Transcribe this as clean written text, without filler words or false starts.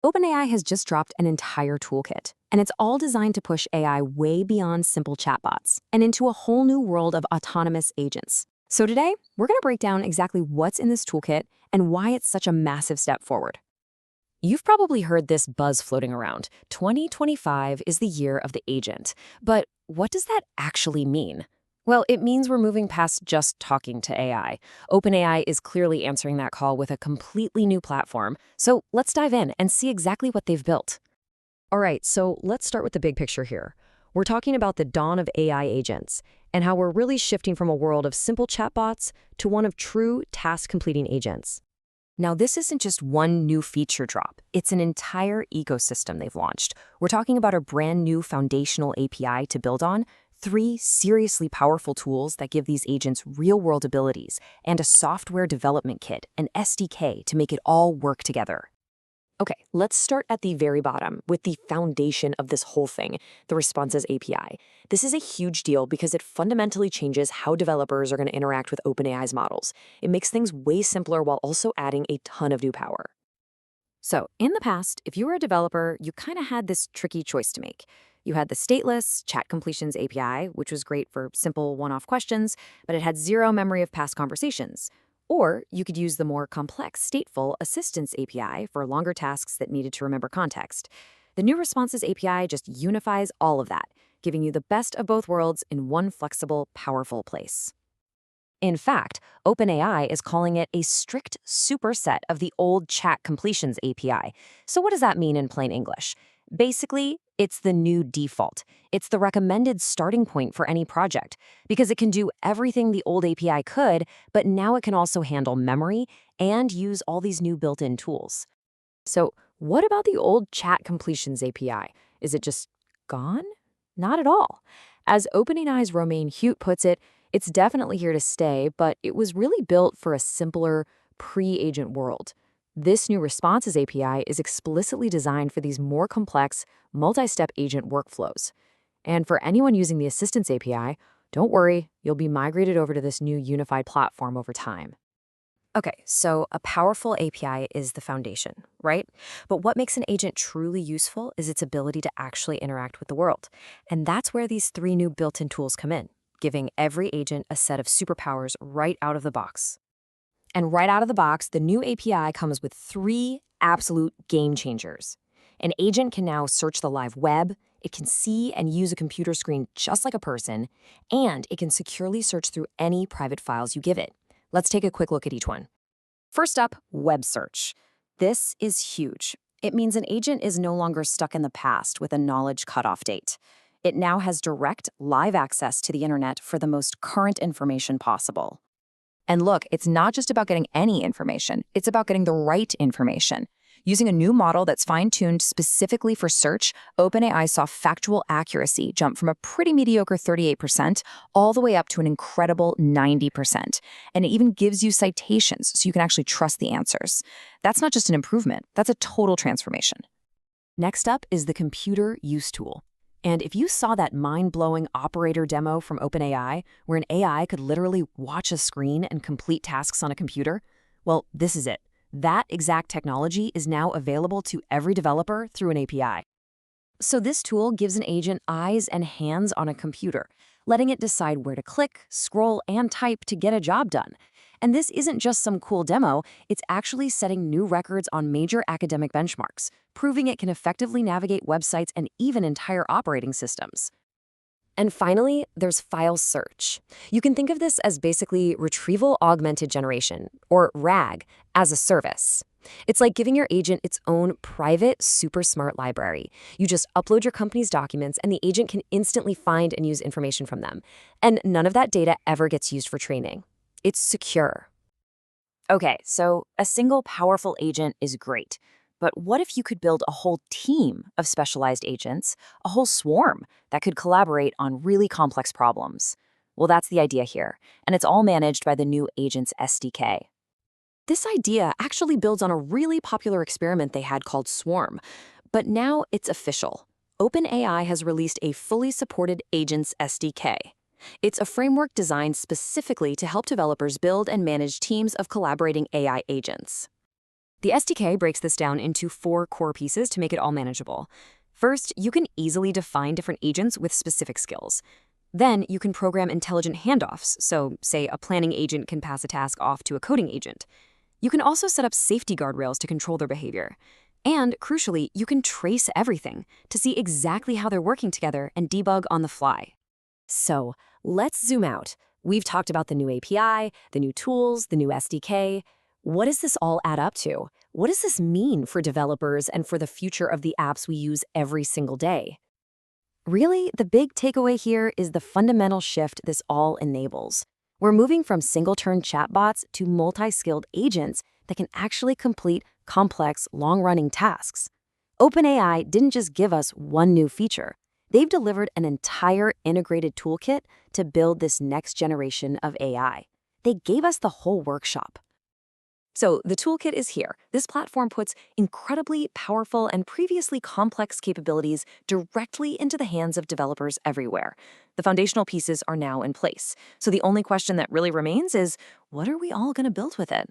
OpenAI has just dropped an entire toolkit, and it's all designed to push AI way beyond simple chatbots and into a whole new world of autonomous agents. So today, we're going to break down exactly what's in this toolkit and why it's such a massive step forward. You've probably heard this buzz floating around. 2025 is the year of the agent. But what does that actually mean? Well, it means we're moving past just talking to AI. OpenAI is clearly answering that call with a completely new platform. So let's dive in and see exactly what they've built. All right, so let's start with the big picture here. We're talking about the dawn of AI agents and how we're really shifting from a world of simple chatbots to one of true task-completing agents. Now, this isn't just one new feature drop. It's an entire ecosystem they've launched. We're talking about a brand new foundational API to build on, 3 seriously powerful tools that give these agents real-world abilities, and a software development kit, an SDK, to make it all work together. Okay, let's start at the very bottom with the foundation of this whole thing, the Responses API. This is a huge deal because it fundamentally changes how developers are going to interact with OpenAI's models. It makes things way simpler while also adding a ton of new power. So, in the past, if you were a developer, you kind of had this tricky choice to make. You had the stateless Chat Completions API, which was great for simple one-off questions, but it had zero memory of past conversations. Or you could use the more complex stateful Assistance API for longer tasks that needed to remember context. The new Responses API just unifies all of that, giving you the best of both worlds in one flexible, powerful place. In fact, OpenAI is calling it a strict superset of the old Chat Completions API. So what does that mean in plain English? Basically, it's the new default. It's the recommended starting point for any project because it can do everything the old API could, but now it can also handle memory and use all these new built-in tools. So what about the old Chat Completions API? Is it just gone? Not at all. As OpenAI's Romain Hute puts it, it's definitely here to stay, but it was really built for a simpler, pre-agent world. This new Responses API is explicitly designed for these more complex, multi-step agent workflows. And for anyone using the Assistance API, don't worry, you'll be migrated over to this new unified platform over time. Okay, so a powerful API is the foundation, right? But what makes an agent truly useful is its ability to actually interact with the world. And that's where these 3 new built-in tools come in, giving every agent a set of superpowers right out of the box. And right out of the box, the new API comes with 3 absolute game changers. An agent can now search the live web, it can see and use a computer screen just like a person, and it can securely search through any private files you give it. Let's take a quick look at each one. First up, web search. This is huge. It means an agent is no longer stuck in the past with a knowledge cutoff date. It now has direct, live access to the internet for the most current information possible. And look, it's not just about getting any information, it's about getting the right information. Using a new model that's fine-tuned specifically for search, OpenAI saw factual accuracy jump from a pretty mediocre 38% all the way up to an incredible 90%. And it even gives you citations so you can actually trust the answers. That's not just an improvement, that's a total transformation. Next up is the computer use tool. And if you saw that mind-blowing operator demo from OpenAI, where an AI could literally watch a screen and complete tasks on a computer, well, this is it. That exact technology is now available to every developer through an API. So this tool gives an agent eyes and hands on a computer, letting it decide where to click, scroll, and type to get a job done. And this isn't just some cool demo, it's actually setting new records on major academic benchmarks, proving it can effectively navigate websites and even entire operating systems. And finally, there's file search. You can think of this as basically retrieval augmented generation, or RAG, as a service. It's like giving your agent its own private, super smart library. You just upload your company's documents and the agent can instantly find and use information from them. And none of that data ever gets used for training. It's secure. Okay, so a single powerful agent is great. But what if you could build a whole team of specialized agents, a whole swarm that could collaborate on really complex problems? Well, that's the idea here, and it's all managed by the new Agents SDK. This idea actually builds on a really popular experiment they had called Swarm, but now it's official. OpenAI has released a fully supported Agents SDK. It's a framework designed specifically to help developers build and manage teams of collaborating AI agents. The SDK breaks this down into 4 core pieces to make it all manageable. First, you can easily define different agents with specific skills. Then you can program intelligent handoffs, so say a planning agent can pass a task off to a coding agent. You can also set up safety guardrails to control their behavior. And crucially, you can trace everything to see exactly how they're working together and debug on the fly. So let's zoom out. We've talked about the new API, the new tools, the new SDK. What does this all add up to? What does this mean for developers and for the future of the apps we use every single day? Really, the big takeaway here is the fundamental shift this all enables. We're moving from single-turn chatbots to multi-skilled agents that can actually complete complex, long-running tasks. OpenAI didn't just give us one new feature. They've delivered an entire integrated toolkit to build this next generation of AI. They gave us the whole workshop. So the toolkit is here. This platform puts incredibly powerful and previously complex capabilities directly into the hands of developers everywhere. The foundational pieces are now in place. So the only question that really remains is, what are we all going to build with it?